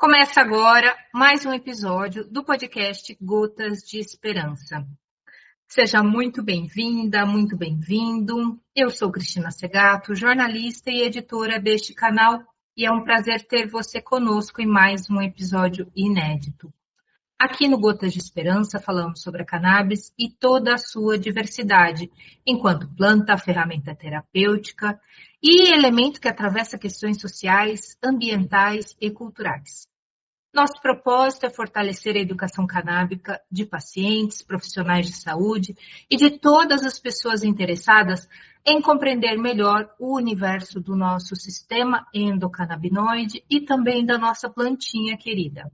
Começa agora mais um episódio do podcast Gotas de Esperança. Seja muito bem-vinda, muito bem-vindo. Eu sou Cristina Segato, jornalista e editora deste canal, e é um prazer ter você conosco em mais um episódio inédito. Aqui no Gotas de Esperança falamos sobre a cannabis e toda a sua diversidade, enquanto planta, ferramenta terapêutica e elemento que atravessa questões sociais, ambientais e culturais. Nosso propósito é fortalecer a educação canábica de pacientes, profissionais de saúde e de todas as pessoas interessadas em compreender melhor o universo do nosso sistema endocannabinoide e também da nossa plantinha querida.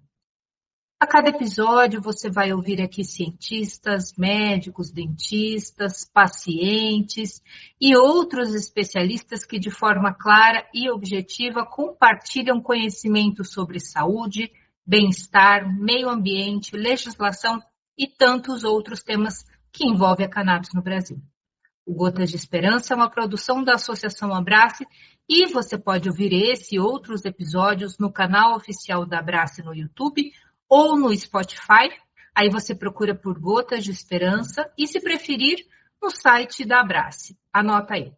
A cada episódio você vai ouvir aqui cientistas, médicos, dentistas, pacientes e outros especialistas que de forma clara e objetiva compartilham conhecimento sobre saúde, bem-estar, meio ambiente, legislação e tantos outros temas que envolvem a cannabis no Brasil. O Gotas de Esperança é uma produção da Associação Abrace e você pode ouvir esse e outros episódios no canal oficial da Abrace no YouTube ou no Spotify. Aí você procura por Gotas de Esperança e, se preferir, no site da Abrace. Anota aí.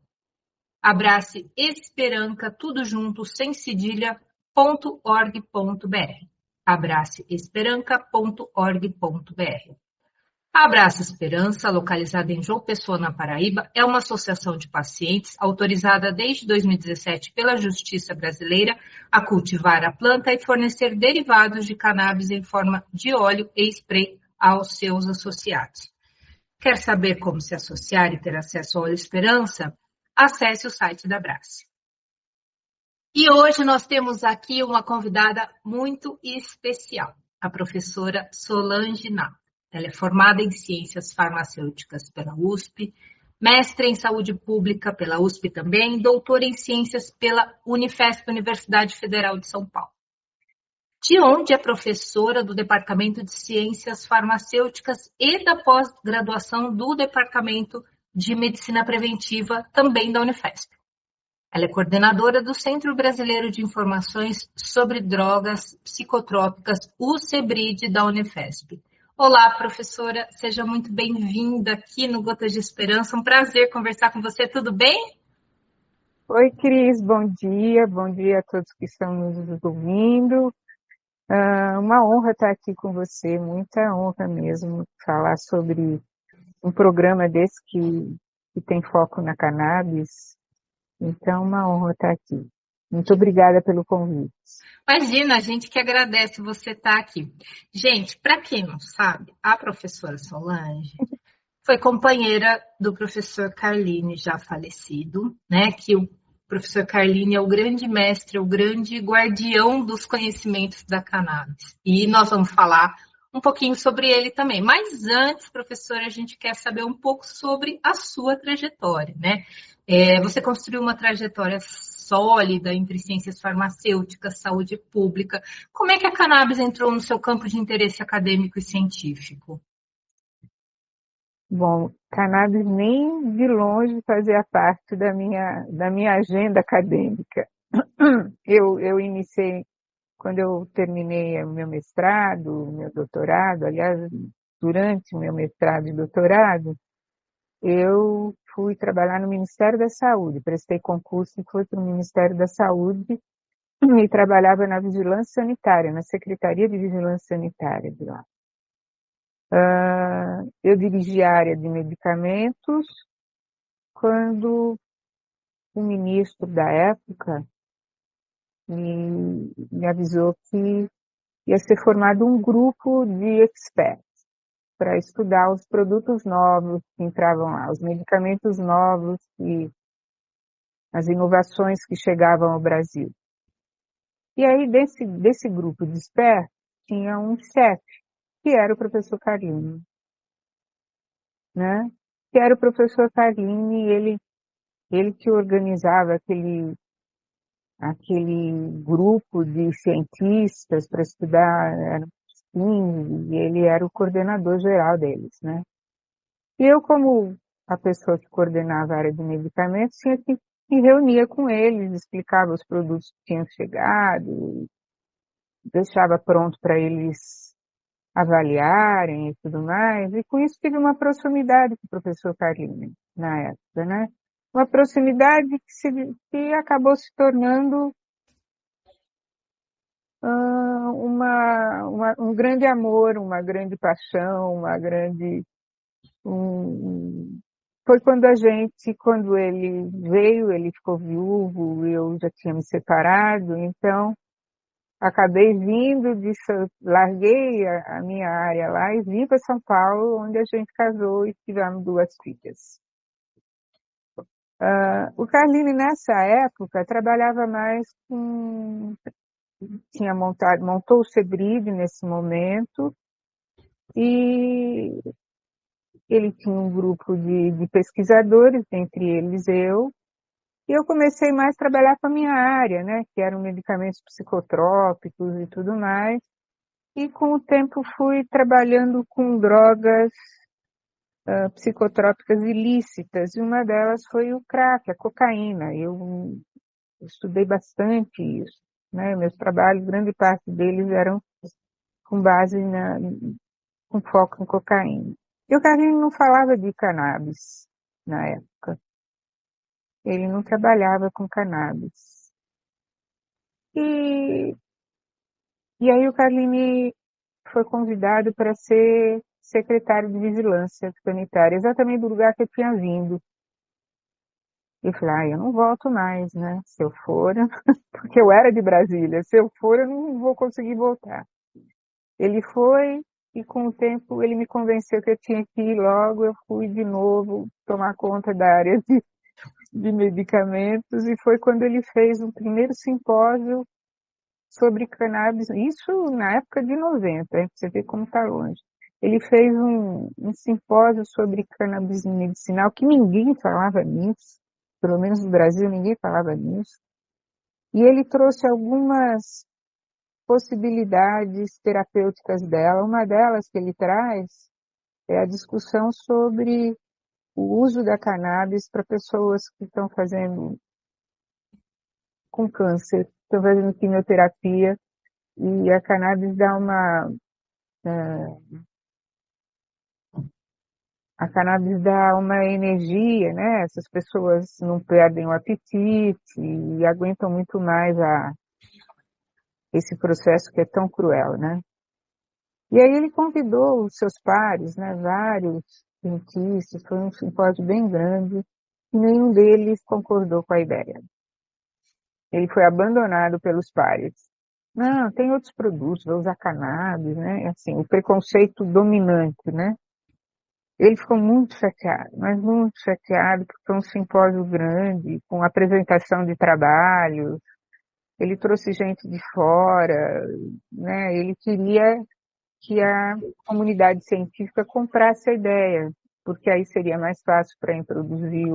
Abrace Esperanca, tudo junto, sem cedilha, .org.br. abraceesperanca.org.br. A Abrace Esperança, localizada em João Pessoa, na Paraíba, é uma associação de pacientes autorizada desde 2017 pela Justiça Brasileira a cultivar a planta e fornecer derivados de cannabis em forma de óleo e spray aos seus associados. Quer saber como se associar e ter acesso ao Óleo Esperança? Acesse o site da Abrace. E hoje nós temos aqui uma convidada muito especial, a professora Solange Napp. Ela é formada em Ciências Farmacêuticas pela USP, mestre em Saúde Pública pela USP também, doutora em Ciências pela Unifesp, Universidade Federal de São Paulo. De onde é professora do Departamento de Ciências Farmacêuticas e da pós-graduação do Departamento de Medicina Preventiva, também da Unifesp. Ela é coordenadora do Centro Brasileiro de Informações sobre Drogas Psicotrópicas, o CEBRID, da Unifesp. Olá, professora, seja muito bem-vinda aqui no Gotas de Esperança. Um prazer conversar com você, tudo bem? Oi, Cris, bom dia a todos que estão nos ouvindo. Uma honra estar aqui com você, muita honra mesmo, falar sobre um programa desse que tem foco na cannabis. Então, uma honra estar aqui. Muito obrigada pelo convite. Imagina, a gente que agradece você estar aqui. Gente, para quem não sabe, a professora Solange foi companheira do professor Carline, já falecido, né? Que o professor Carline é o grande mestre, o grande guardião dos conhecimentos da cannabis. E nós vamos falar um pouquinho sobre ele também. Mas antes, professora, a gente quer saber um pouco sobre a sua trajetória, né? Você construiu uma trajetória sólida entre ciências farmacêuticas, saúde pública. Como é que a cannabis entrou no seu campo de interesse acadêmico e científico? Bom, cannabis nem de longe fazia parte da minha agenda acadêmica. Eu iniciei, quando eu terminei o meu mestrado, meu doutorado, aliás, durante o meu mestrado e doutorado, eu fui trabalhar no Ministério da Saúde, prestei concurso e fui para o Ministério da Saúde e trabalhava na Vigilância Sanitária, na Secretaria de Vigilância Sanitária de lá. Eu dirigi a área de medicamentos quando o ministro da época me avisou que ia ser formado um grupo de experts para estudar os produtos novos que entravam lá, os medicamentos novos e as inovações que chegavam ao Brasil. E aí, desse grupo de experts, tinha um chefe, que era o professor Carline, né? Que era o professor Carline, ele que organizava aquele grupo de cientistas para estudar, era 15, e ele era o coordenador geral deles, né? E eu, como a pessoa que coordenava a área de medicamentos, tinha que me reunia com eles, explicava os produtos que tinham chegado, deixava pronto para eles avaliarem e tudo mais, e com isso tive uma proximidade com o professor Carlini, na época, né? Uma proximidade que acabou se tornando um grande amor, uma grande paixão, um- foi quando ele veio, ele ficou viúvo, eu já tinha me separado, então acabei larguei a minha área lá e vim para São Paulo, onde a gente casou e tivemos 2 filhas. O Carlini, nessa época, trabalhava mais montou o Sebride nesse momento, e ele tinha um grupo de pesquisadores, entre eles eu, e eu comecei mais a trabalhar com a minha área, né, que eram medicamentos psicotrópicos e tudo mais, e com o tempo fui trabalhando com drogas psicotrópicas ilícitas, e uma delas foi o crack, a cocaína. Eu estudei bastante isso, né, meus trabalhos, grande parte deles eram com base com foco em cocaína. E o Carlinhos não falava de cannabis na época. Ele não trabalhava com cannabis. E, e aí o Carlini foi convidado para ser secretário de vigilância sanitária, exatamente do lugar que eu tinha vindo. E eu falei, eu não volto mais, né? Se eu for, porque eu era de Brasília, se eu for, eu não vou conseguir voltar. Ele foi, e com o tempo ele me convenceu que eu tinha que ir logo, eu fui de novo tomar conta da área de medicamentos, e foi quando ele fez um primeiro simpósio sobre cannabis, isso na época de 90, hein? Você vê como está longe. Ele fez um simpósio sobre cannabis medicinal, que ninguém falava nisso, pelo menos no Brasil ninguém falava nisso, e ele trouxe algumas possibilidades terapêuticas dela. Uma delas que ele traz é a discussão sobre o uso da cannabis para pessoas que estão fazendo com câncer, estão fazendo quimioterapia, e a cannabis dá uma energia, né? Essas pessoas não perdem o apetite e aguentam muito mais esse processo que é tão cruel, né? E aí ele convidou os seus pares, né? Vários cientistas, foi um simpósio bem grande, e nenhum deles concordou com a ideia. Ele foi abandonado pelos pares. Não, tem outros produtos, vai usar cannabis, né? Assim, o preconceito dominante, né? Ele ficou muito chateado, mas muito chateado, porque foi um simpósio grande, com apresentação de trabalhos. Ele trouxe gente de fora, né? Ele queria que a comunidade científica comprasse a ideia, porque aí seria mais fácil para introduzir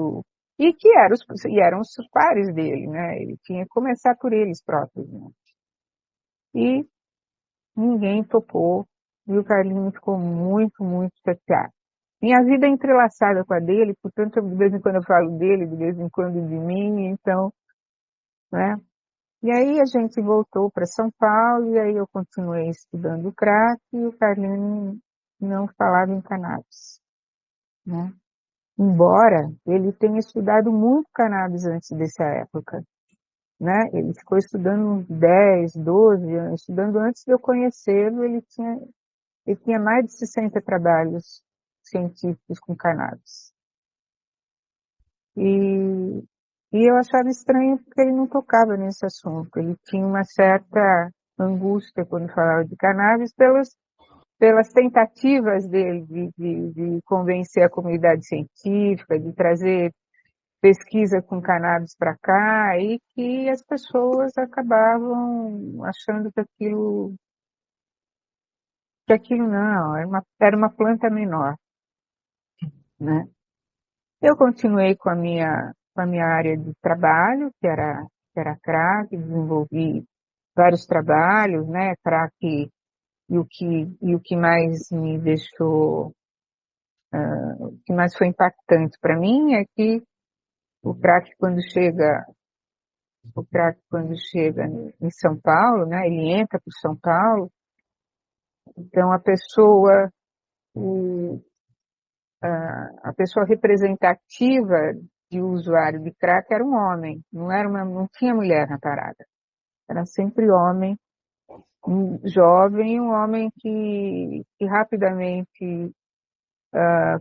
eram os pares dele, né? Ele tinha que começar por eles próprios, né? E ninguém topou, e o Carlinhos ficou muito, muito chateado. Minha vida é entrelaçada com a dele, portanto, de vez em quando eu falo dele, de vez em quando de mim, então, né? E aí a gente voltou para São Paulo, e aí eu continuei estudando o crack, e o Carlinhos não falava em cannabis, né? Embora ele tenha estudado muito cannabis antes dessa época, né? Ele ficou estudando uns 10, 12 anos, estudando antes de eu conhecê-lo. Ele tinha mais de 60 trabalhos científicos com cannabis. E, e eu achava estranho porque ele não tocava nesse assunto. Ele tinha uma certa angústia quando falava de cannabis pelas tentativas dele de convencer a comunidade científica, de trazer pesquisa com cannabis para cá, e que as pessoas acabavam achando que aquilo não, era uma planta menor, né? Eu continuei com a minha área de trabalho, que era crack, desenvolvi vários trabalhos, né? Crack, e o que mais me deixou, o que mais foi impactante para mim é que o crack, quando chega o crack quando chega em São Paulo, né? Ele entra para São Paulo, então o- a pessoa representativa de usuário de crack era um homem, não tinha mulher na parada, era sempre homem, um jovem, um homem que rapidamente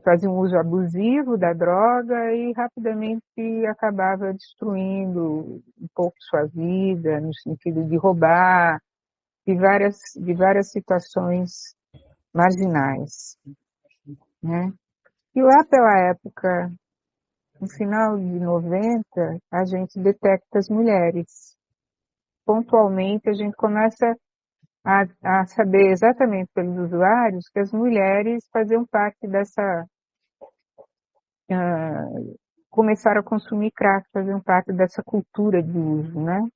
fazia um uso abusivo da droga e rapidamente acabava destruindo um pouco sua vida, no sentido de roubar, de várias situações marginais, né? E lá pela época, no final de 90, a gente detecta as mulheres. Pontualmente, a gente começa a saber exatamente pelos usuários que as mulheres faziam parte começaram a consumir crack, faziam parte dessa cultura de uso, né?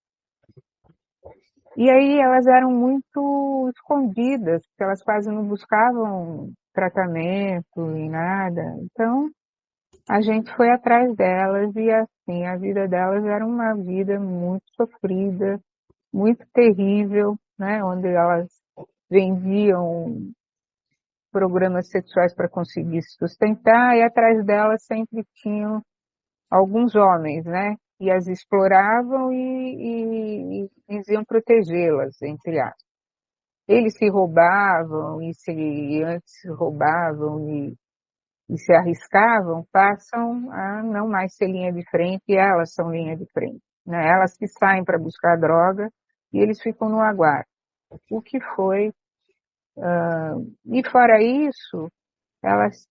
E aí elas eram muito escondidas, porque elas quase não buscavam tratamento e nada. Então, a gente foi atrás delas e assim, a vida delas era uma vida muito sofrida, muito terrível, né? Onde elas vendiam programas sexuais para conseguir se sustentar e atrás delas sempre tinham alguns homens, né? E as exploravam e diziam protegê-las, entre aspas. Eles se roubavam e antes roubavam e se arriscavam, passam a não mais ser linha de frente e elas são linha de frente, né? Elas que saem para buscar droga e eles ficam no aguardo. O que foi? E fora isso, elas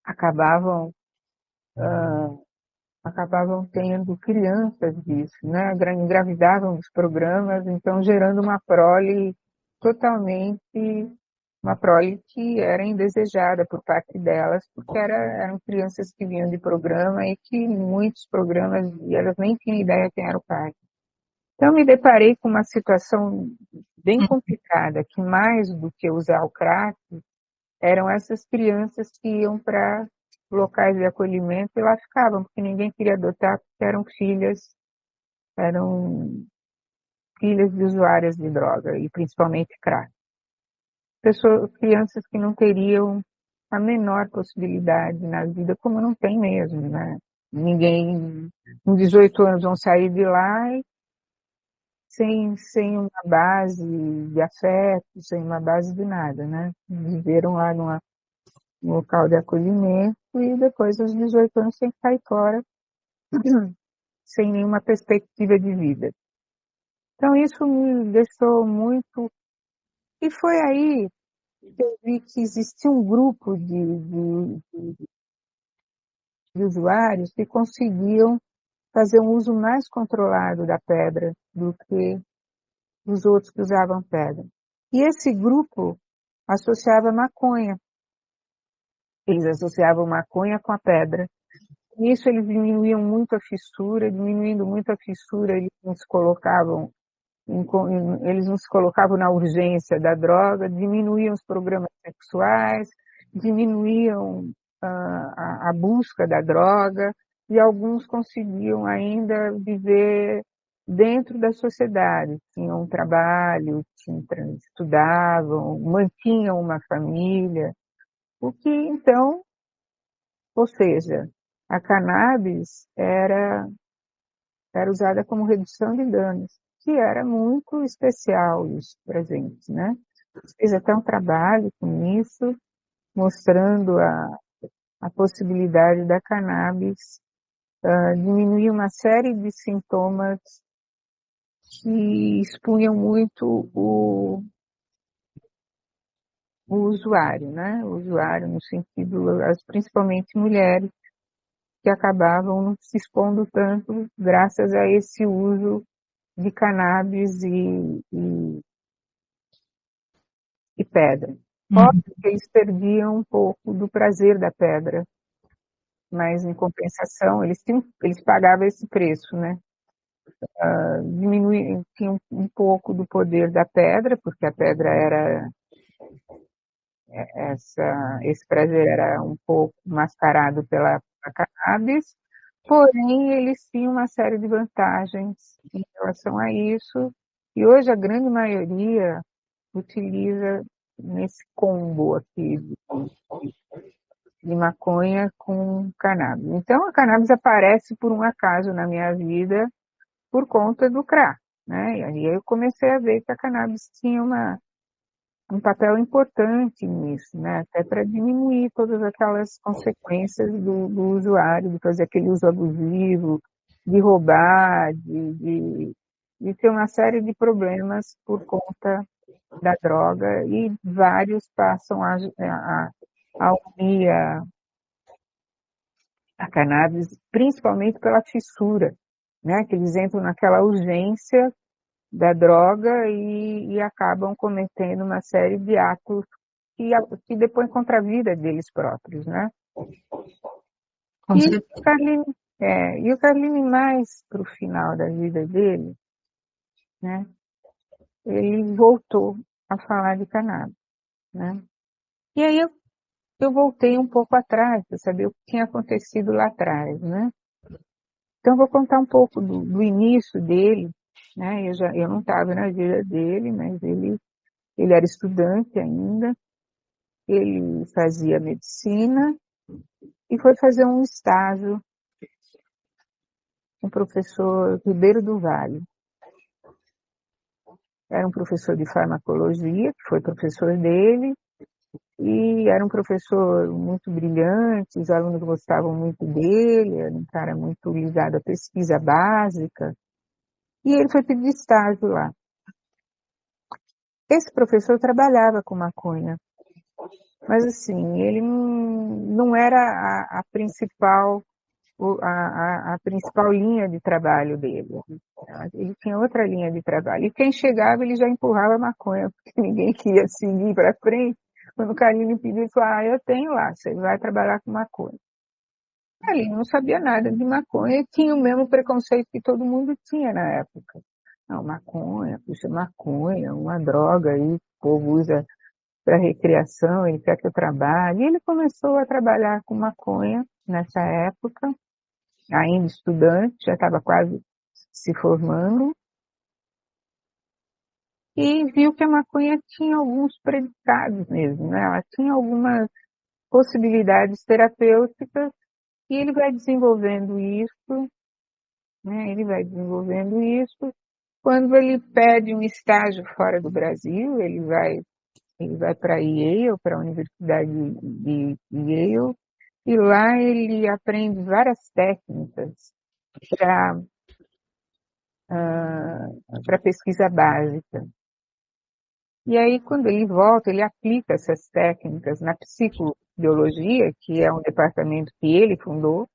acabavam acabavam tendo crianças disso, né? Engravidavam dos programas, então gerando totalmente, uma prole que era indesejada por parte delas, porque eram crianças que vinham de programa e que muitos programas, e elas nem tinham ideia quem era o pai. Então me deparei com uma situação bem complicada, que mais do que usar o crack, eram essas crianças que iam para locais de acolhimento e lá ficavam, porque ninguém queria adotar, porque eram filhas de usuárias de droga, e principalmente crack. Crianças que não teriam a menor possibilidade na vida, como não tem mesmo, né? Ninguém, com 18 anos, vão sair de lá sem uma base de afeto, sem uma base de nada, né? Viveram lá num local de acolhimento e depois, aos 18 anos, tem que sair fora sem nenhuma perspectiva de vida. Então, isso me deixou muito. E foi aí que eu vi que existia um grupo de usuários que conseguiam fazer um uso mais controlado da pedra do que os outros que usavam pedra. E esse grupo associava maconha. Eles associavam maconha com a pedra. Nisso eles diminuíam muito a fissura, diminuindo muito a fissura, eles não se colocavam na urgência da droga, diminuíam os programas sexuais, diminuíam a busca da droga, e alguns conseguiam ainda viver dentro da sociedade, tinham um trabalho, estudavam, mantinham uma família, o que então, ou seja, a cannabis era usada como redução de danos, que era muito especial isso para a gente, né? Fiz até um trabalho com isso, mostrando a possibilidade da cannabis diminuir uma série de sintomas que expunham muito o usuário, né? O usuário no sentido, principalmente mulheres, que acabavam não se expondo tanto graças a esse uso de cannabis e pedra. Óbvio que eles perdiam um pouco do prazer da pedra, mas em compensação eles pagavam esse preço, né? Tinham um pouco do poder da pedra, porque a pedra esse prazer era um pouco mascarado pela cannabis, Porém, eles tinham uma série de vantagens em relação a isso, e hoje a grande maioria utiliza nesse combo aqui de maconha com cannabis. Então, a cannabis aparece por um acaso na minha vida por conta do crack, né? E aí eu comecei a ver que a cannabis tinha um papel importante nisso, né? Até para diminuir todas aquelas consequências do usuário, de fazer aquele uso abusivo, de roubar, de ter uma série de problemas por conta da droga, e vários passam a unir a cannabis, principalmente pela fissura, né? Que eles entram naquela urgência da droga e acabam cometendo uma série de atos que depõem contra a vida deles próprios, né? Com E certeza. o Carlini, e o Carlini mais para o final da vida dele, né? Ele voltou a falar de cannabis, né? E aí eu voltei um pouco atrás para saber o que tinha acontecido lá atrás, né? Então, eu vou contar um pouco do início dele, né? Eu não estava na vida dele, mas ele era estudante ainda, ele fazia medicina e foi fazer um estágio com o professor Ribeiro do Vale. Era um professor de farmacologia, que foi professor dele, e era um professor muito brilhante, os alunos gostavam muito dele, era um cara muito ligado à pesquisa básica, e ele foi pedir estágio lá. Esse professor trabalhava com maconha, mas assim, ele não era a principal linha de trabalho dele. Ele tinha outra linha de trabalho. E quem chegava, ele já empurrava maconha, porque ninguém queria seguir para frente. Quando o Carlinhos pediu, ele falou, eu tenho lá, você vai trabalhar com maconha. Ele não sabia nada de maconha, tinha o mesmo preconceito que todo mundo tinha na época. Não, maconha, puxa, maconha, uma droga aí, que o povo usa para recreação, ele quer que eu trabalhe. E ele começou a trabalhar com maconha nessa época, ainda estudante, já estava quase se formando, e viu que a maconha tinha alguns predicados mesmo, né? Ela tinha algumas possibilidades terapêuticas, e ele vai desenvolvendo isso, né? Ele vai desenvolvendo isso. Quando ele pede um estágio fora do Brasil, ele vai para Yale, para a Universidade de Yale, e lá ele aprende várias técnicas para para pesquisa básica. E aí, quando ele volta, ele aplica essas técnicas na psicobiologia, que é um departamento que ele fundou.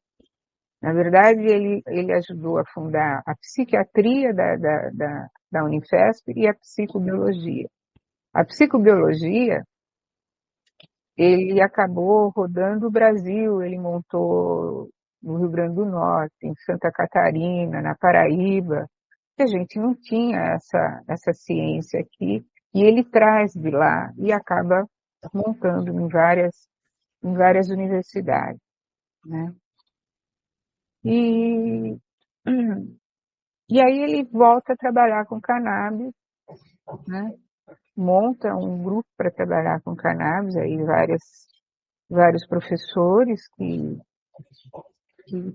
Na verdade, ele ajudou a fundar a psiquiatria da Unifesp e a psicobiologia. A psicobiologia, ele acabou rodando o Brasil, ele montou no Rio Grande do Norte, em Santa Catarina, na Paraíba, que a gente não tinha essa ciência aqui, e ele traz de lá e acaba montando em várias universidades, né? E, e aí ele volta a trabalhar com cannabis, né? Monta um grupo para trabalhar com cannabis, aí vários professores que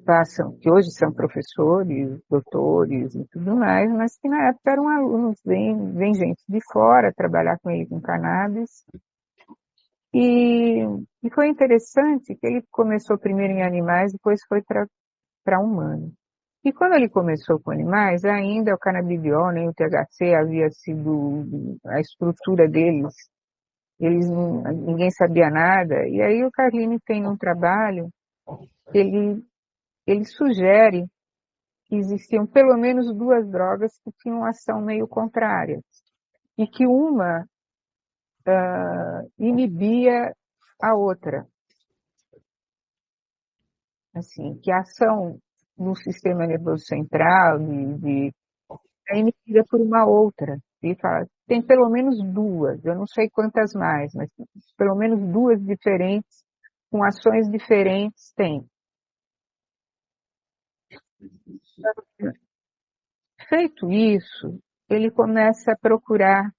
passam, que hoje são professores, doutores e tudo mais, mas que na época eram alunos, vem gente de fora trabalhar com ele com cannabis. E foi interessante que ele começou primeiro em animais, depois foi para humanos. E quando ele começou com animais, ainda o canabidiol, nem o THC havia sido a estrutura deles, ninguém sabia nada. E aí o Carlini tem um trabalho, ele, ele sugere que existiam pelo menos duas drogas que tinham ação meio contrária, e que uma inibia a outra. Assim, que a ação no sistema nervoso central é inibida por uma outra. E fala, tem pelo menos duas, eu não sei quantas mais, mas pelo menos duas diferentes, com ações diferentes, tem. Feito isso, ele começa a procurar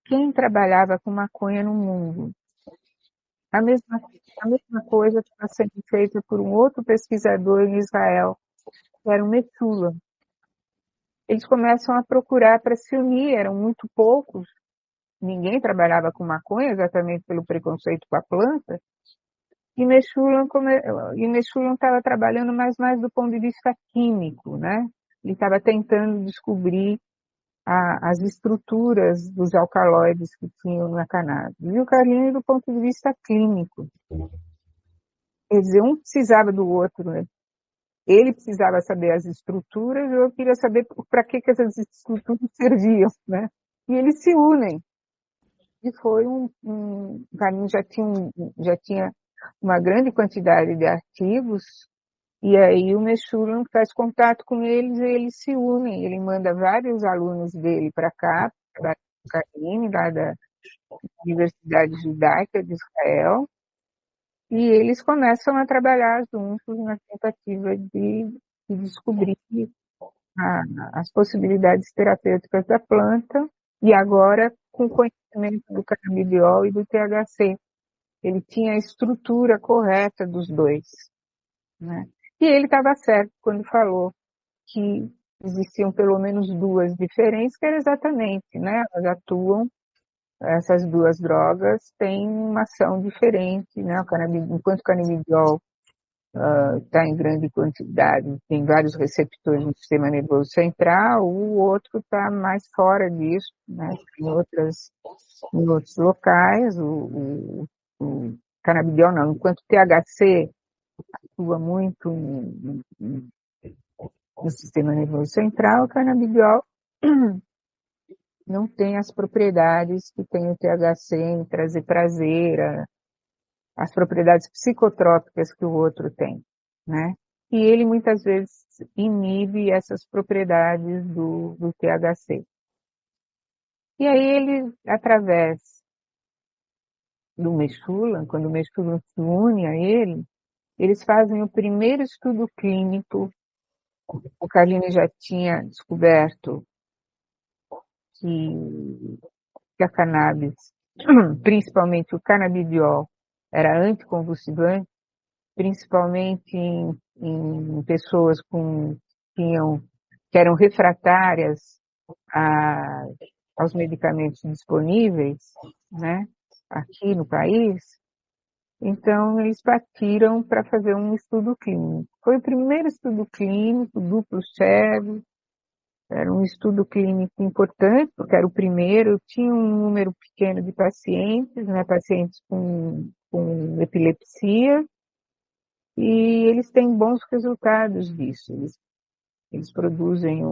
quem trabalhava com maconha no mundo. A mesma, a mesma coisa está sendo feita por um outro pesquisador em Israel, que era o Metula. Eles começam a procurar para se unir, eram muito poucos, ninguém trabalhava com maconha, exatamente pelo preconceito com a planta, e Meshulam estava trabalhando mais do ponto de vista químico, né? Ele estava tentando descobrir as estruturas dos alcaloides que tinham na cannabis. E o Carlinhos do ponto de vista clínico. Quer dizer, um precisava do outro, né? Ele precisava saber as estruturas, eu queria saber para que essas estruturas serviam, né? E eles se unem. E foi o Carlinhos já tinha uma grande quantidade de artigos, e aí o Meshulam faz contato com eles e eles se unem. Ele manda vários alunos dele para cá, para o Carlinhos, lá da Universidade Judaica de Israel, e eles começam a trabalhar juntos na tentativa de descobrir as possibilidades terapêuticas da planta, e agora com conhecimento do canabidiol e do THC. Ele tinha a estrutura correta dos dois, né? E ele estava certo quando falou que existiam pelo menos duas diferenças, que era exatamente, né? Elas atuam, essas duas drogas têm uma ação diferente, né? Enquanto o canabidiol está em grande quantidade, tem vários receptores no sistema nervoso central, o outro está mais fora disso, né? Em outros locais, o canabidiol não, enquanto o THC atua muito no sistema nervoso central, o canabidiol não tem as propriedades que tem o THC em trazer prazer, as propriedades psicotrópicas que o outro tem, né? E ele muitas vezes inibe essas propriedades do THC. E aí ele, através do Meshulam, quando o Meshulam se une a ele, eles fazem o primeiro estudo clínico. O Carlini já tinha descoberto que a cannabis, principalmente o canabidiol, era anticonvulsivante, principalmente em pessoas que eram refratárias aos medicamentos disponíveis, né, aqui no país. Então, eles partiram para fazer um estudo clínico. Foi o primeiro estudo clínico, duplo cego, era um estudo clínico importante, porque era o primeiro, tinha um número pequeno de pacientes, né, pacientes com epilepsia, e eles têm bons resultados disso. Eles produzem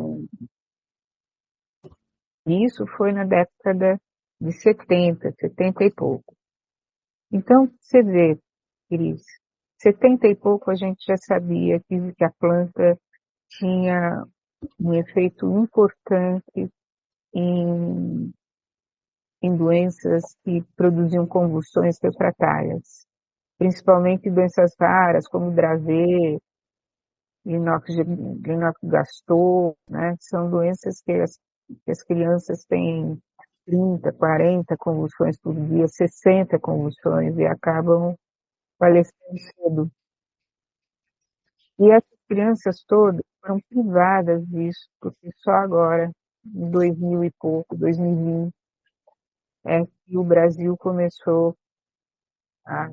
Isso foi na década de 70 e pouco. Então, você vê, Cris, 70 e pouco a gente já sabia que a planta tinha um efeito importante em doenças que produziam convulsões refratárias, principalmente doenças raras como Dravet, Lennox-Gastaut, né? São doenças que as crianças têm 30, 40 convulsões por dia, 60 convulsões e acabam falecendo cedo. E essas crianças todas foram privadas disso, porque só agora, em 2000 e pouco, 2020, é que o Brasil começou a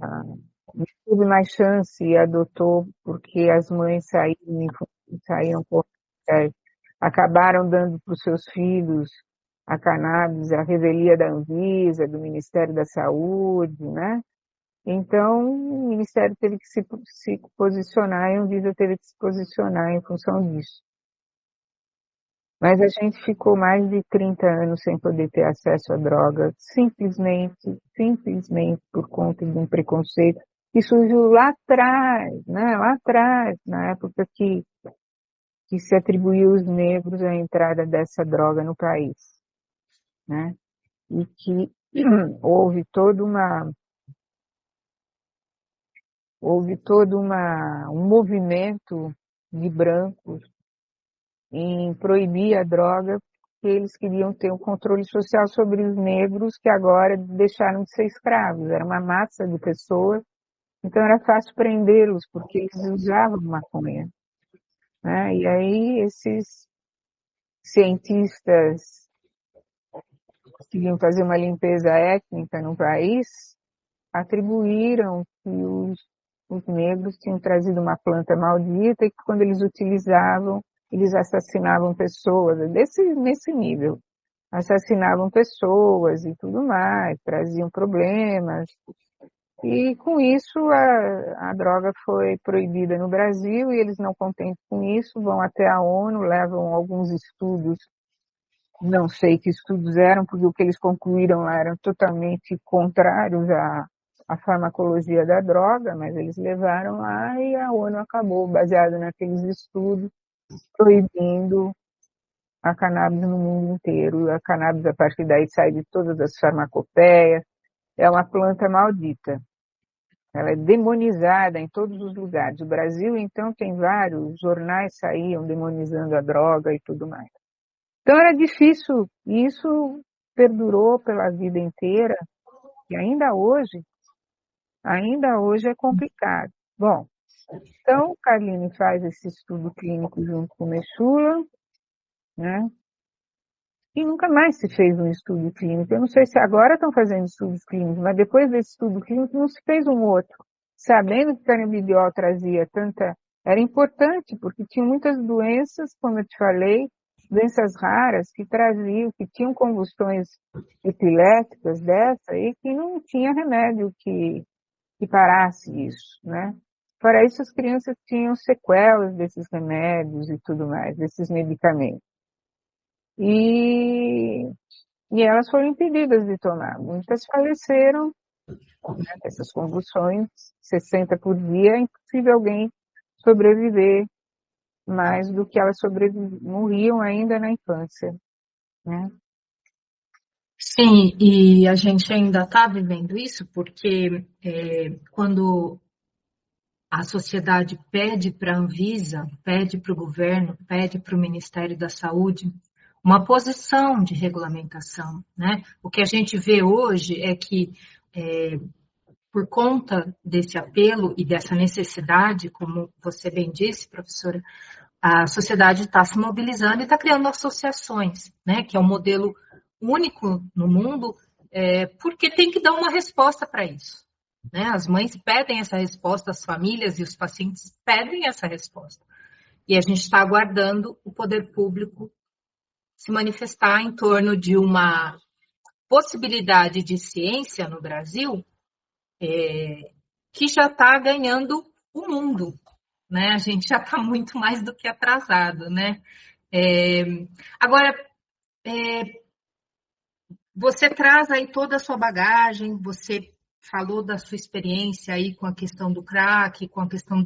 teve mais chance e adotou porque as mães saíam acabaram dando para os seus filhos a cannabis, a revelia da Anvisa, do Ministério da Saúde, né? Então, o Ministério teve que se posicionar e a Anvisa teve que se posicionar em função disso. Mas a gente ficou mais de 30 anos sem poder ter acesso à droga, simplesmente por conta de um preconceito que surgiu lá atrás, né? Lá atrás, na época que se atribuiu aos negros a entrada dessa droga no país, né? E que houve todo um movimento de brancos em proibir a droga, porque eles queriam ter um controle social sobre os negros que agora deixaram de ser escravos. Era uma massa de pessoas, então era fácil prendê-los, porque eles usavam maconha, né? E aí esses cientistas que queriam fazer uma limpeza étnica no país atribuíram que os negros tinham trazido uma planta maldita e que quando eles utilizavam, eles assassinavam pessoas, nesse nível. Assassinavam pessoas e tudo mais, traziam problemas. E com isso a droga foi proibida no Brasil e eles não contentes com isso, vão até a ONU, levam alguns estudos, não sei que estudos eram, porque o que eles concluíram lá eram totalmente contrários à farmacologia da droga, mas eles levaram lá e a ONU acabou, baseado naqueles estudos, proibindo a cannabis no mundo inteiro. A cannabis, a partir daí, sai de todas as farmacopeias. É uma planta maldita. Ela é demonizada em todos os lugares. O Brasil, então, tem vários jornais saíam demonizando a droga e tudo mais. Então, era difícil. E isso perdurou pela vida inteira. E ainda hoje é complicado. Bom, então, o Carline faz esse estudo clínico junto com o Mechula, né? E nunca mais se fez um estudo clínico. Eu não sei se agora estão fazendo estudos clínicos, mas depois desse estudo clínico não se fez um outro. Sabendo que o canabidiol trazia tanta... Era importante, porque tinha muitas doenças, como eu te falei, doenças raras que traziam, que tinham combustões epiléticas dessa e que não tinha remédio que parasse isso, né? Para isso, as crianças tinham sequelas desses remédios e tudo mais, desses medicamentos. E elas foram impedidas de tomar. Muitas faleceram, né, dessas convulsões, 60 por dia. É impossível alguém sobreviver mais do que elas morriam ainda na infância, né? Sim, e a gente ainda está vivendo isso porque quando a sociedade pede para a Anvisa, pede para o governo, pede para o Ministério da Saúde uma posição de regulamentação, né? O que a gente vê hoje é que, por conta desse apelo e dessa necessidade, como você bem disse, professora, a sociedade está se mobilizando e está criando associações, né? Que é um modelo único no mundo, porque tem que dar uma resposta para isso. Né? As mães pedem essa resposta, as famílias e os pacientes pedem essa resposta. E a gente está aguardando o poder público se manifestar em torno de uma possibilidade de ciência no Brasil que já está ganhando o mundo. Né? A gente já está muito mais do que atrasado. Né? Agora, você traz aí toda a sua bagagem, você falou da sua experiência aí com a questão do crack, com a questão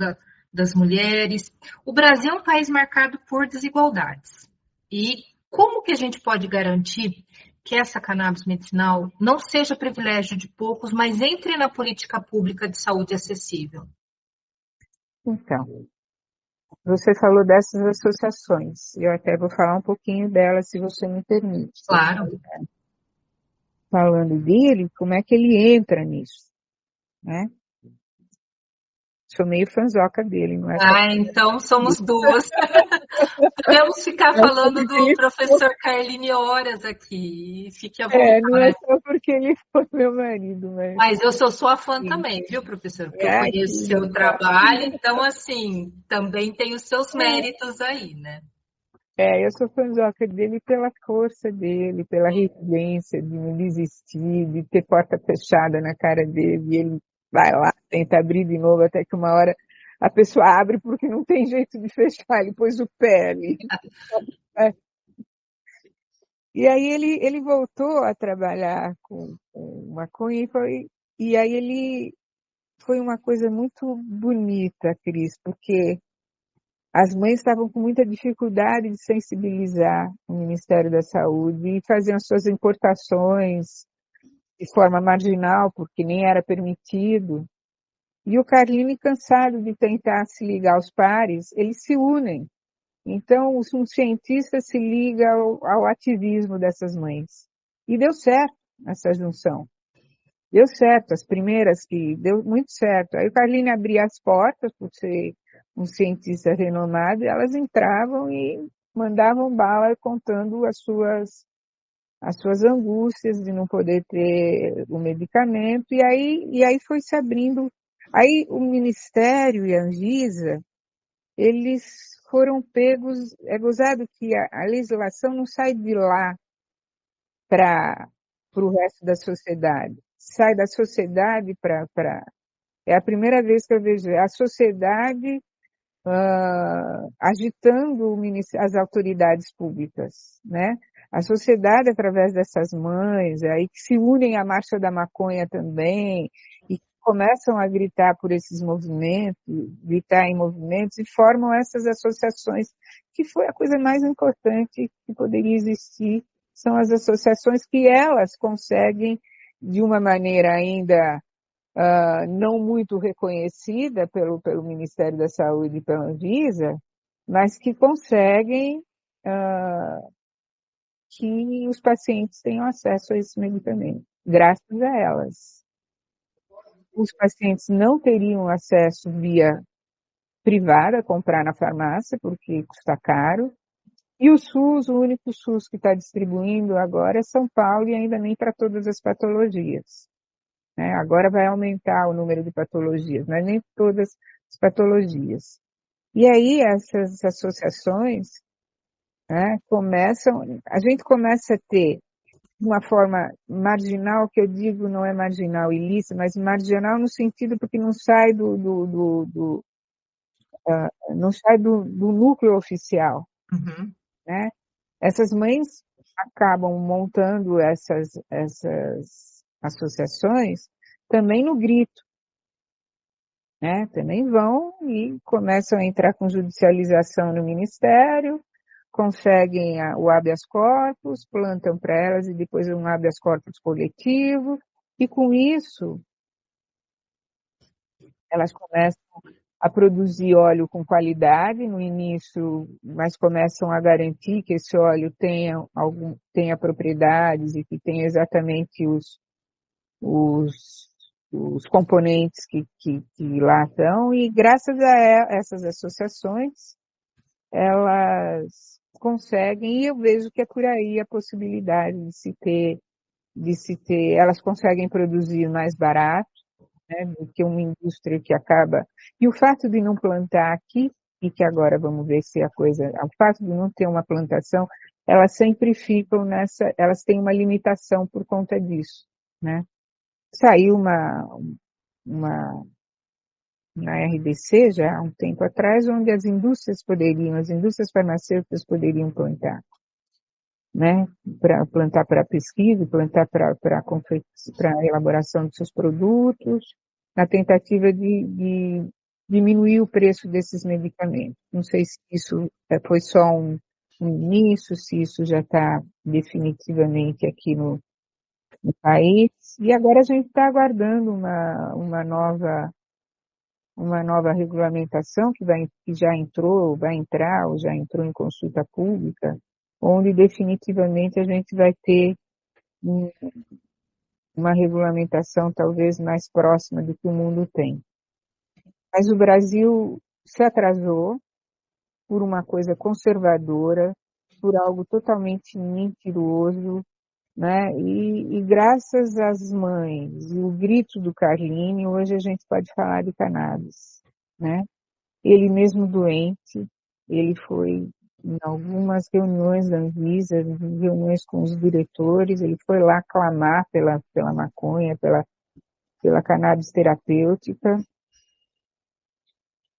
das mulheres. O Brasil é um país marcado por desigualdades. E como que a gente pode garantir que essa cannabis medicinal não seja privilégio de poucos, mas entre na política pública de saúde acessível? Então, você falou dessas associações. Eu até vou falar um pouquinho delas, se você me permite. Claro. Falando dele, como é que ele entra nisso, né? Sou meio fanzoca dele, não é só... Então somos duas. Podemos ficar falando do professor Carline horas aqui. Fique à vontade. Não é só porque ele foi meu marido, mas eu sou sua fã também, viu, professor? Porque eu conheço o seu trabalho, então, assim, também tem os seus méritos aí, né? Eu sou fãzoca dele pela força dele, pela resiliência de não desistir, de ter porta fechada na cara dele, e ele vai lá, tenta abrir de novo, até que uma hora a pessoa abre porque não tem jeito de fechar, ele pôs o pé ali. E aí ele voltou a trabalhar com maconha e aí ele foi uma coisa muito bonita, Cris, porque as mães estavam com muita dificuldade de sensibilizar o Ministério da Saúde e faziam suas importações de forma marginal, porque nem era permitido. E o Carline, cansado de tentar se ligar aos pares, eles se unem Então, um cientista se liga ao ativismo dessas mães. E deu certo essa junção. Deu certo, as primeiras que deu muito certo. Aí o Carline abria as portas, por ser um cientista renomado, e elas entravam e mandavam bala contando as suas angústias de não poder ter o medicamento, e aí foi se abrindo. Aí o Ministério e a Anvisa, eles foram pegos, é gozado que a legislação não sai de lá para o resto da sociedade, sai da sociedade para... É a primeira vez que eu vejo a sociedade agitando as autoridades públicas, né? A sociedade, através dessas mães, aí que se unem à Marcha da Maconha também, e começam a gritar por esses movimentos, gritar em movimentos, e formam essas associações, que foi a coisa mais importante que poderia existir, são as associações que elas conseguem, de uma maneira ainda não muito reconhecida pelo Ministério da Saúde e pela Anvisa, mas que conseguem que os pacientes tenham acesso a esse medicamento, graças a elas. Os pacientes não teriam acesso via privada, comprar na farmácia, porque custa caro, e o SUS, o único SUS que está distribuindo agora é São Paulo, e ainda nem para todas as patologias. Né? Agora vai aumentar o número de patologias, mas nem todas as patologias. E aí essas associações, né, a gente começa a ter uma forma marginal, que eu digo não é marginal ilícita, mas marginal no sentido porque não sai não sai do núcleo oficial. Uhum. Né? Essas mães acabam montando essas associações também no grito. Né? Também vão e começam a entrar com judicialização no Ministério, conseguem o habeas corpus, plantam para elas e depois um habeas corpus coletivo, e com isso elas começam a produzir óleo com qualidade no início, mas começam a garantir que esse óleo tenha propriedades e que tenha exatamente os componentes que lá estão, e graças a essas associações, elas conseguem, e eu vejo que é por aí a possibilidade de se ter, elas conseguem produzir mais barato, né, do que uma indústria que acaba, e o fato de não plantar aqui, e que agora vamos ver se a coisa, o fato de não ter uma plantação, elas sempre ficam elas têm uma limitação por conta disso, né? Saiu na RDC já há um tempo atrás, onde as indústrias farmacêuticas poderiam plantar, né? Para plantar para pesquisa, plantar para a elaboração de seus produtos, na tentativa de diminuir o preço desses medicamentos. Não sei se isso foi só um início, se isso já está definitivamente aqui no país. E agora a gente está aguardando uma nova regulamentação que já entrou, vai entrar, ou já entrou em consulta pública, onde definitivamente a gente vai ter uma regulamentação talvez mais próxima do que o mundo tem. Mas o Brasil se atrasou por uma coisa conservadora, por algo totalmente mentiroso, né? E graças às mães e o grito do Carline, hoje a gente pode falar de cannabis, né? Ele mesmo doente, ele foi em algumas reuniões da Anvisa, reuniões com os diretores, ele foi lá clamar pela maconha, pela cannabis terapêutica.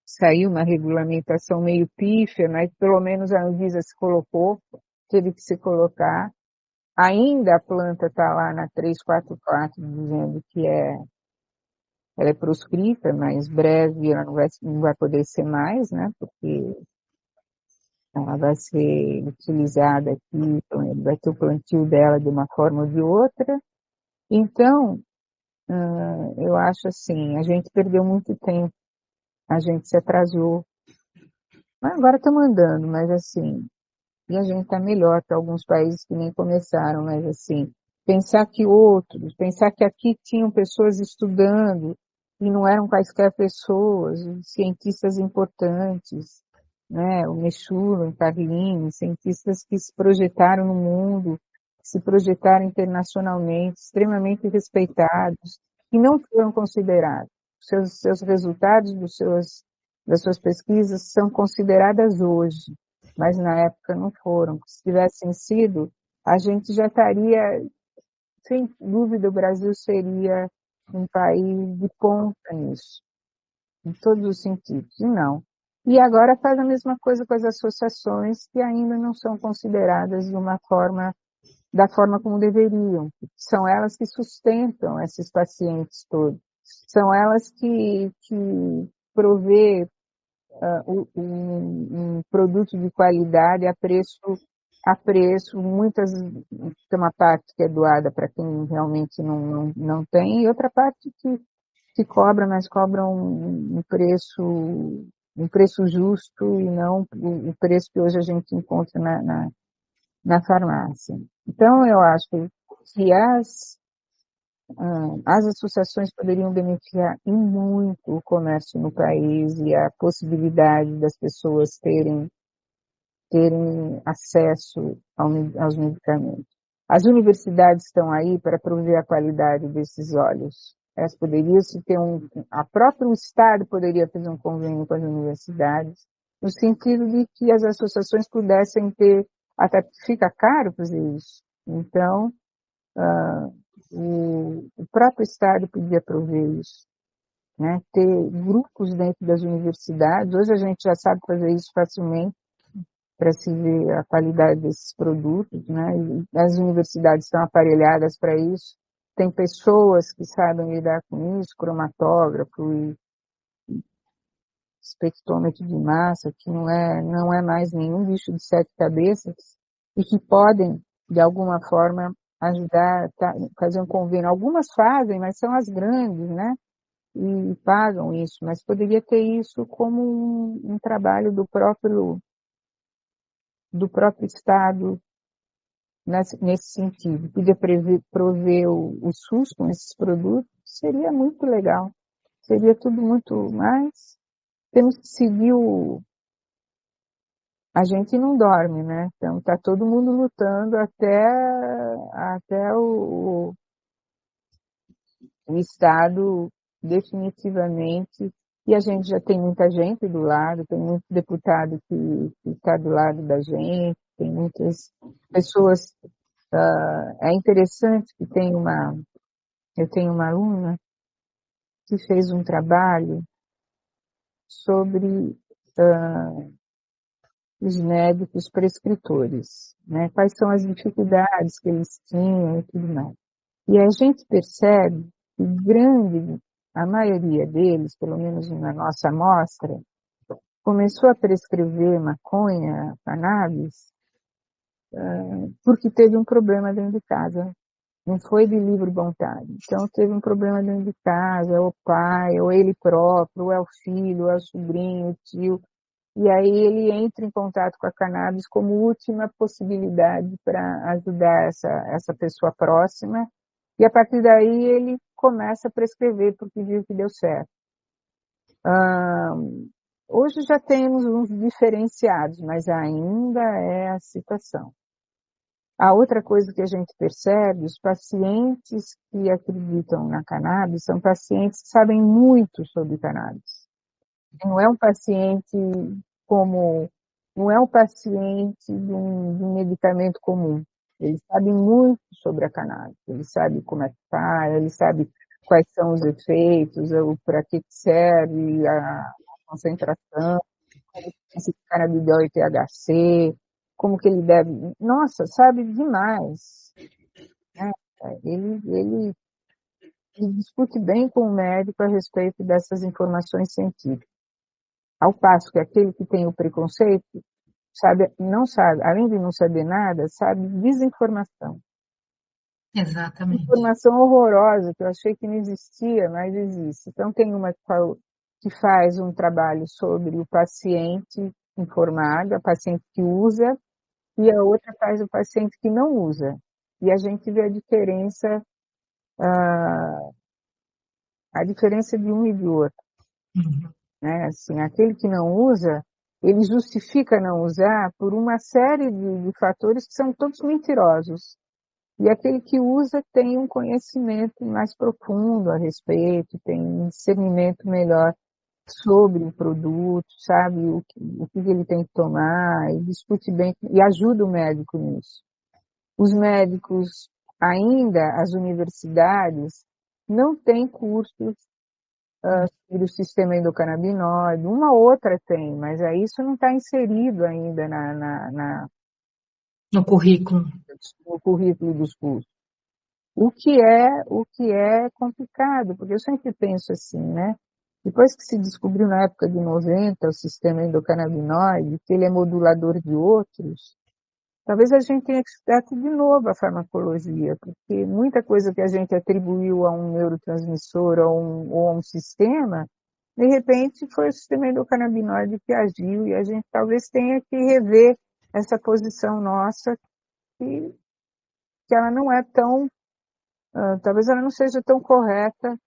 Saiu uma regulamentação meio pífia, mas pelo menos a Anvisa se colocou, teve que se colocar. Ainda a planta está lá na 344 dizendo que ela é proscrita, mas breve ela não vai poder ser mais, né? Porque ela vai ser utilizada aqui, vai ter o plantio dela de uma forma ou de outra. Então, eu acho assim, a gente perdeu muito tempo, a gente se atrasou, Agora estamos andando, mas assim, e a gente está melhor que alguns países que nem começaram, mas assim, pensar que aqui tinham pessoas estudando e não eram quaisquer pessoas, cientistas importantes, né? O Michuro, o Carlini, cientistas que se projetaram no mundo, que se projetaram internacionalmente, extremamente respeitados, e não foram considerados. Seus resultados das suas pesquisas são consideradas hoje, mas na época não foram. Se tivessem sido, a gente já estaria, sem dúvida, o Brasil seria um país de ponta nisso, em todos os sentidos, e não. E agora faz a mesma coisa com as associações que ainda não são consideradas da forma como deveriam. São elas que sustentam esses pacientes todos. São elas que provê um produto de qualidade a preço, muitas, tem uma parte que é doada para quem realmente não tem, e outra parte que cobra, mas cobra um preço justo e não o preço que hoje a gente encontra na farmácia. Então, eu acho que as associações poderiam beneficiar em muito o comércio no país e a possibilidade das pessoas terem acesso aos medicamentos. As universidades estão aí para prover a qualidade desses óleos. Elas poderiam se ter a próprio Estado poderia fazer um convênio com as universidades, no sentido de que as associações pudessem ter, até fica caro fazer isso. Então, o próprio Estado podia prover isso, né? Ter grupos dentro das universidades. Hoje a gente já sabe fazer isso facilmente para se ver a qualidade desses produtos, né? E as universidades estão aparelhadas para isso. Tem pessoas que sabem lidar com isso, cromatógrafo e espectrômetro de massa, que não é mais nenhum bicho de sete cabeças, e que podem, de alguma forma, ajudar, fazer um convênio. Algumas fazem, mas são as grandes, né? E pagam isso, mas poderia ter isso como um trabalho do próprio Estado nesse sentido. Podia prover o SUS com esses produtos, seria muito legal. Seria tudo muito mais. Temos que seguir a gente não dorme, né? Então tá todo mundo lutando até o Estado definitivamente, e a gente já tem muita gente do lado, tem muito deputado que está do lado da gente, tem muitas pessoas. É interessante que eu tenho uma aluna que fez um trabalho sobre os médicos prescritores, né? Quais são as dificuldades que eles tinham e tudo mais. E a gente percebe que a maioria deles, pelo menos na nossa amostra, começou a prescrever maconha, cannabis, porque teve um problema dentro de casa. Não foi de livre vontade. Então teve um problema dentro de casa, é o pai, ou ele próprio, ou é o filho, ou é o sobrinho, o tio. E aí ele entra em contato com a cannabis como última possibilidade para ajudar essa pessoa próxima. E a partir daí ele começa a prescrever porque viu que deu certo. Hoje já temos uns diferenciados, mas ainda é a situação. A outra coisa que a gente percebe, os pacientes que acreditam na cannabis são pacientes que sabem muito sobre cannabis. Não é um paciente como, não é um paciente de um medicamento comum. Ele sabe muito sobre a cannabis, ele sabe como é que faz, ele sabe quais são os efeitos, para que serve a concentração, como que esse canabidiol e THC, como que ele deve... Nossa, sabe demais, né? Ele discute bem com o médico a respeito dessas informações científicas. Ao passo que aquele que tem o preconceito não sabe, além de não saber nada, sabe desinformação. Exatamente. Informação horrorosa, que eu achei que não existia, mas existe. Então, tem uma que faz um trabalho sobre o paciente informado, a paciente que usa, e a outra faz o paciente que não usa. E a gente vê a diferença de um e do outro, Uhum. né? Assim, aquele que não usa, ele justifica não usar por uma série de fatores que são todos mentirosos. E aquele que usa tem um conhecimento mais profundo a respeito, tem um discernimento melhor sobre o produto, sabe o que ele tem que tomar, e discute bem, e ajuda o médico nisso. Os médicos, ainda, as universidades, não têm cursos sobre o sistema endocannabinoide, uma outra tem, mas aí isso não está inserido ainda No currículo. no currículo dos cursos. O que é complicado, porque eu sempre penso assim, né? Depois que se descobriu na época de 90 o sistema endocannabinoide, que ele é modulador de outros, talvez a gente tenha que estudar tudo de novo a farmacologia, porque muita coisa que a gente atribuiu a um neurotransmissor ou a um sistema, de repente foi o sistema endocannabinoide que agiu e a gente talvez tenha que rever essa posição nossa, que ela não é tão, talvez ela não seja tão correta,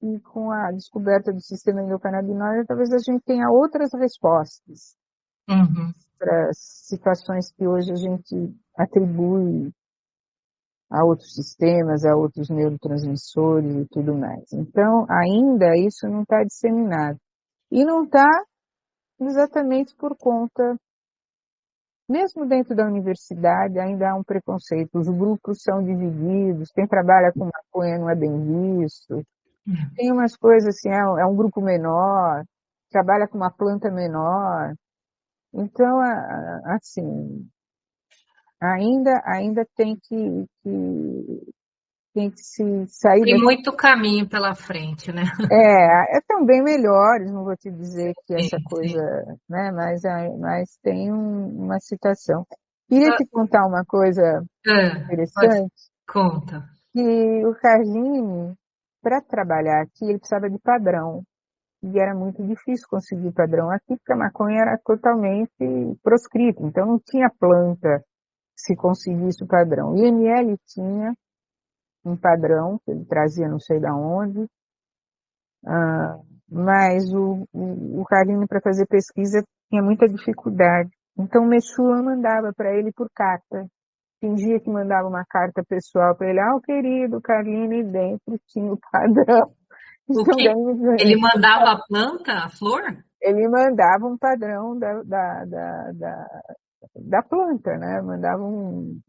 e com a descoberta do sistema endocannabinoide, talvez a gente tenha outras respostas Uhum. para situações que hoje a gente atribui a outros sistemas, a outros neurotransmissores e tudo mais. Então, ainda isso não está disseminado. E não está exatamente por conta, mesmo dentro da universidade, ainda há um preconceito. Os grupos são divididos, quem trabalha com maconha não é bem visto. Tem umas coisas assim, é um grupo menor, trabalha com uma planta menor. Então, assim, ainda tem que se sair Tem dessa. muito caminho pela frente, né? Estão bem melhores, não vou te dizer que Sim, essa sim. coisa, né, mas tem uma situação. Queria Ah, te contar uma coisa pode, interessante, conta. que o Carlini, para trabalhar aqui, ele precisava de padrão. E era muito difícil conseguir padrão aqui, porque a maconha era totalmente proscrita, então não tinha planta que se conseguisse o padrão. O IML tinha um padrão, que ele trazia não sei da onde, mas o Carlinho, para fazer pesquisa, tinha muita dificuldade. Então o Mechua mandava para ele por carta. Fingia que mandava uma carta pessoal para ele, o querido Carlinho, e dentro tinha o padrão. O Então, que ele daí, mandava a planta, a flor? ele mandava um padrão da planta, né? Mandava um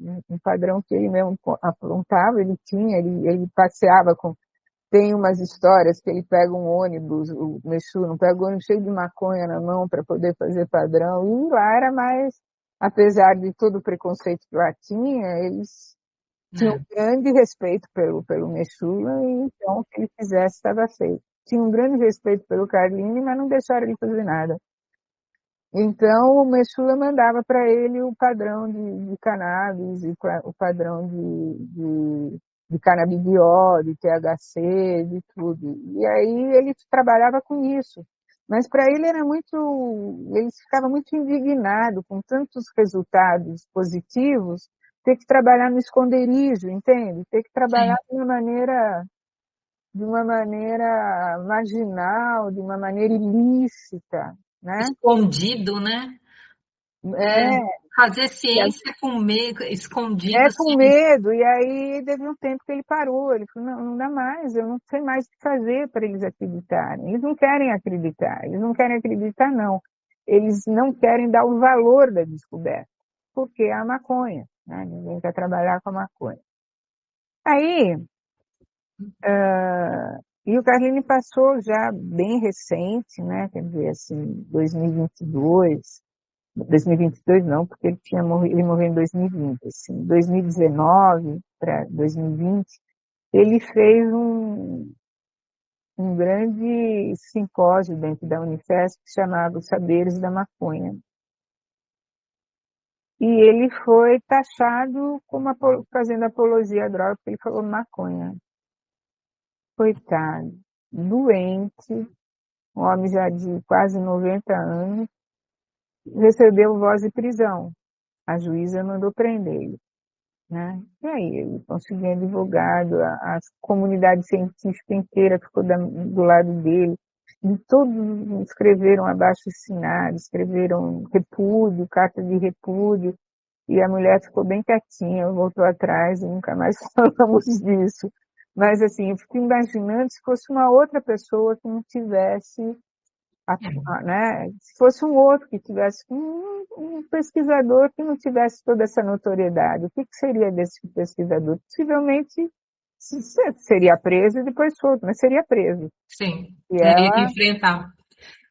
padrão que ele mesmo apontava, ele tinha, ele passeava com. Tem umas histórias que ele pega um ônibus, o Mexu não pega um ônibus cheio de maconha na mão para poder fazer padrão, e lá era mais, apesar de todo o preconceito que lá tinha, eles tinham um É. grande respeito pelo Mexula, e então o que ele fizesse estava feito. Tinha um grande respeito pelo Carlini, mas não deixaram ele fazer nada. Então, o Mechula mandava para ele o padrão de cannabis, e o padrão de canabidiol, de THC, de tudo. E aí ele trabalhava com isso. Mas para ele era ele ficava muito indignado com tantos resultados positivos, ter que trabalhar no esconderijo, entende? Ter que trabalhar Sim. de uma maneira marginal, de uma maneira ilícita, né? Escondido, né? É, Fazer ciência com medo, escondido, é com assim. medo, e aí teve um tempo que ele parou, ele falou, não, não dá mais, eu não sei mais o que fazer para eles acreditarem. Eles não querem acreditar, não. Eles não querem dar o valor da descoberta, porque é a maconha, né? Ninguém quer trabalhar com a maconha. Aí, e o Carlini passou já bem recente, né? Quer dizer, assim, 2022, 2022 não, porque ele morreu em 2020, assim, 2019 para 2020, ele fez um grande simpósio dentro da Unifesp que chamava Os Saberes da Maconha. E ele foi taxado como fazendo apologia à droga, porque ele falou maconha. Coitado, doente, um homem já de quase 90 anos, recebeu voz de prisão. A juíza mandou prender, né? E aí ele conseguiu advogado, a comunidade científica inteira ficou do lado dele, e todos escreveram abaixo-assinado, escreveram repúdio, carta de repúdio, e a mulher ficou bem quietinha, voltou atrás e nunca mais falamos disso. Mas assim, eu fico imaginando se fosse uma outra pessoa que não tivesse né? Se fosse um outro que tivesse, um pesquisador que não tivesse toda essa notoriedade, o que seria desse pesquisador? Possivelmente seria preso e depois solto, mas seria preso. Sim, E teria que ela, enfrentar.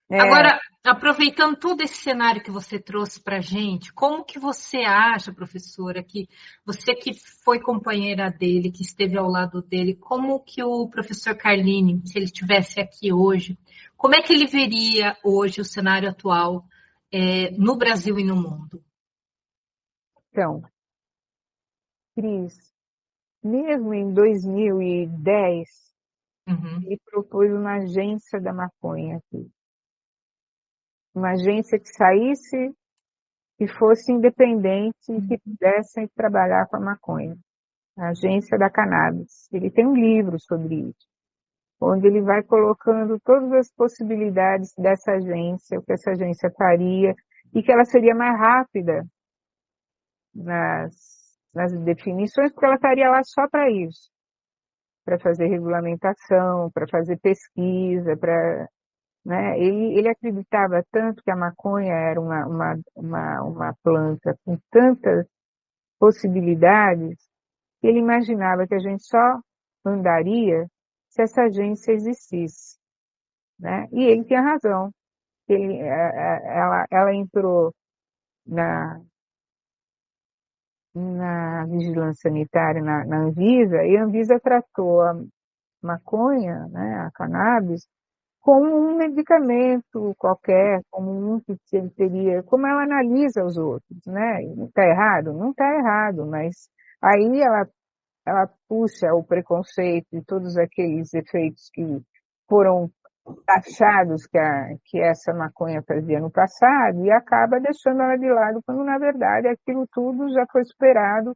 é, Agora, aproveitando todo esse cenário que você trouxe para a gente, como que você acha, professora, que você que foi companheira dele, que esteve ao lado dele, como que o professor Carlini, se ele estivesse aqui hoje, como é que ele veria hoje o cenário atual no Brasil e no mundo? então, Cris, mesmo em 2010, Uhum, ele propôs uma agência da maconha aqui. Uma agência que saísse e fosse independente e que pudesse trabalhar com a maconha. A agência da cannabis. Ele tem um livro sobre isso, onde ele vai colocando todas as possibilidades dessa agência, o que essa agência faria, e que ela seria mais rápida nas definições, porque ela estaria lá só para isso, para fazer regulamentação, para fazer pesquisa, para, né? Ele acreditava tanto que a maconha era uma planta com tantas possibilidades, que ele imaginava que a gente só andaria se essa agência existisse, né? E ele tinha razão. Ela entrou na, na vigilância sanitária, na Anvisa, e a Anvisa tratou a maconha, né, a cannabis, como um medicamento qualquer, como um que teria, como ela analisa os outros, né? Está errado? Não está errado, mas aí ela puxa o preconceito e todos aqueles efeitos que foram taxados que essa maconha fazia no passado e acaba deixando ela de lado, quando na verdade aquilo tudo já foi superado,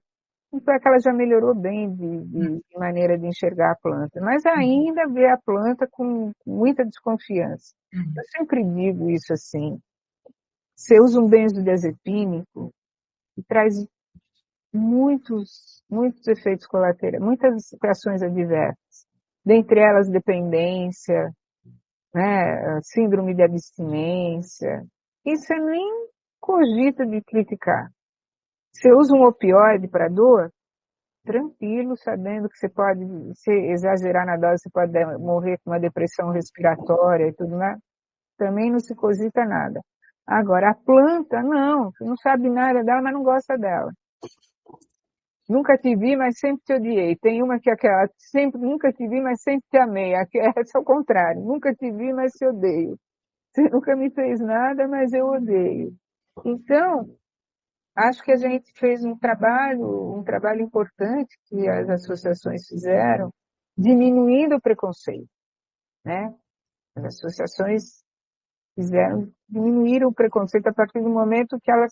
então é que ela já melhorou bem de maneira de enxergar a planta, mas ainda vê a planta com muita desconfiança. uhum, Eu sempre digo isso assim, você usa um benzodiazepínico e traz muitos efeitos colaterais, muitas reações adversas, dentre elas dependência, né, síndrome de abstinência. Isso você nem cogita de criticar. Você usa um opioide para dor, tranquilo, sabendo que você pode, se exagerar na dose, você pode morrer com uma depressão respiratória e tudo mais, também não se cogita nada. Agora, a planta, não, você não sabe nada dela, mas não gosta dela. Nunca te vi, mas sempre te odiei. Tem uma que é aquela, sempre, nunca te vi, mas sempre te amei. Essa é o contrário. Nunca te vi, mas te odeio. Você nunca me fez nada, mas eu odeio. Então, acho que a gente fez um trabalho importante que as associações fizeram, diminuindo o preconceito, né? As associações fizeram, diminuíram o preconceito a partir do momento que elas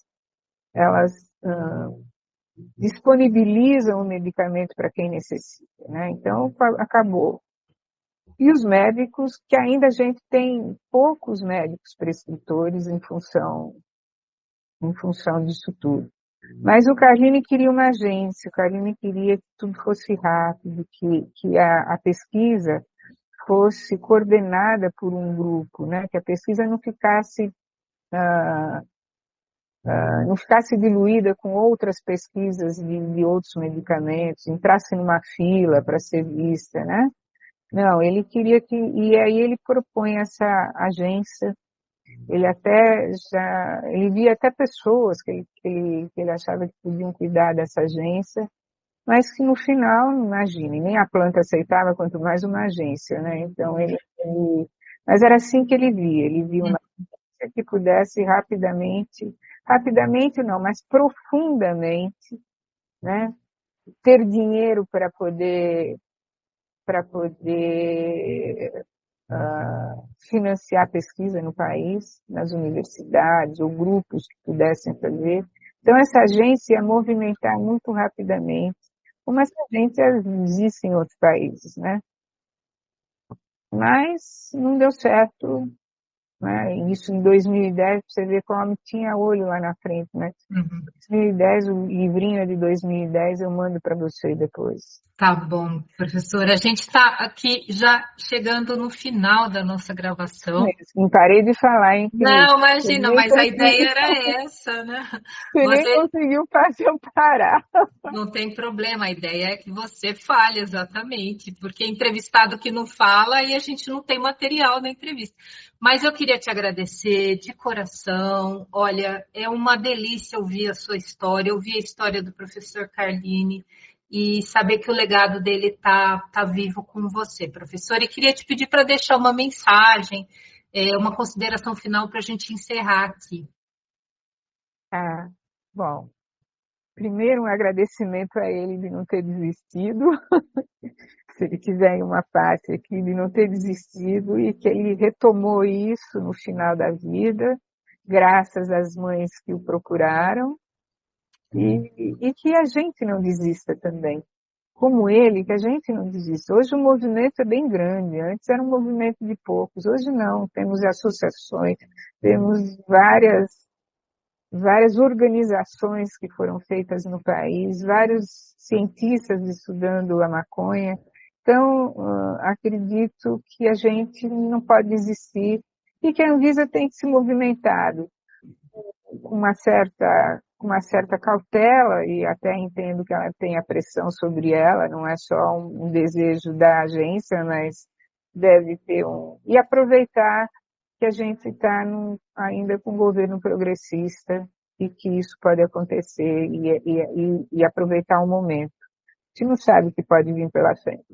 disponibilizam o medicamento para quem necessita, né? Então, acabou. E os médicos, que ainda a gente tem poucos médicos prescritores em função disso tudo. Mas o Carlini queria uma agência, o Carlini queria que tudo fosse rápido, que a pesquisa fosse coordenada por um grupo, né? Que a pesquisa não ficasse diluída com outras pesquisas de outros medicamentos, entrasse numa fila para ser vista, né? Não, ele queria e aí ele propõe essa agência. Ele via até pessoas que ele achava que podiam cuidar dessa agência, mas que no final, imagine, nem a planta aceitava, quanto mais uma agência, né? Então mas era assim que ele via uma agência que pudesse rapidamente não, mas profundamente, né? Ter dinheiro para poder financiar pesquisa no país, nas universidades ou grupos que pudessem fazer. Então, essa agência ia movimentar muito rapidamente, como essa agência existe em outros países, né? Mas não deu certo, né? Isso em 2010, você vê como tinha olho lá na frente, né? Uhum. 2010, o livrinho é de 2010, eu mando para você depois. Tá bom, professora. A gente está aqui já chegando no final da nossa gravação. Não parei de falar, hein, Cris? Não, Você imagina, nem mas a conseguiu, ideia era essa, né? você nem Você conseguiu fazer eu parar. não tem problema, a ideia é que você fale exatamente, porque entrevistado que não fala e a gente não tem material na entrevista. Mas eu queria te agradecer de coração. Olha, é uma delícia ouvir a sua história, ouvir a história do professor Carlini e saber que o legado dele tá vivo com você, professor. E queria te pedir para deixar uma mensagem, uma consideração final para a gente encerrar aqui. Ah, bom, primeiro um agradecimento a ele de não ter desistido, se ele quiser em uma parte aqui, de não ter desistido e que ele retomou isso no final da vida, graças às mães que o procuraram e que a gente não desista também. Como ele, que a gente não desista. Hoje o movimento é bem grande, antes era um movimento de poucos, hoje não, temos associações, temos várias organizações que foram feitas no país, vários cientistas estudando a maconha. Então, acredito que a gente não pode desistir e que a Anvisa tem se movimentado com uma certa cautela, e até entendo que ela tem a pressão sobre ela, não é só um desejo da agência, mas deve ter e aproveitar que a gente está ainda com um governo progressista e que isso pode acontecer e aproveitar o momento. A gente não sabe o que pode vir pela frente.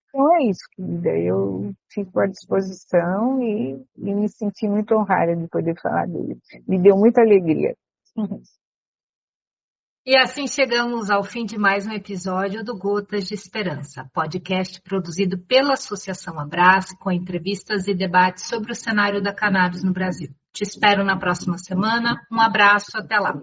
Então é isso, querida. Eu fico à disposição e me senti muito honrada de poder falar dele. Me deu muita alegria. E assim chegamos ao fim de mais um episódio do Gotas de Esperança, podcast produzido pela Associação Abrace, com entrevistas e debates sobre o cenário da cannabis no Brasil. Te espero na próxima semana. Um abraço, até lá.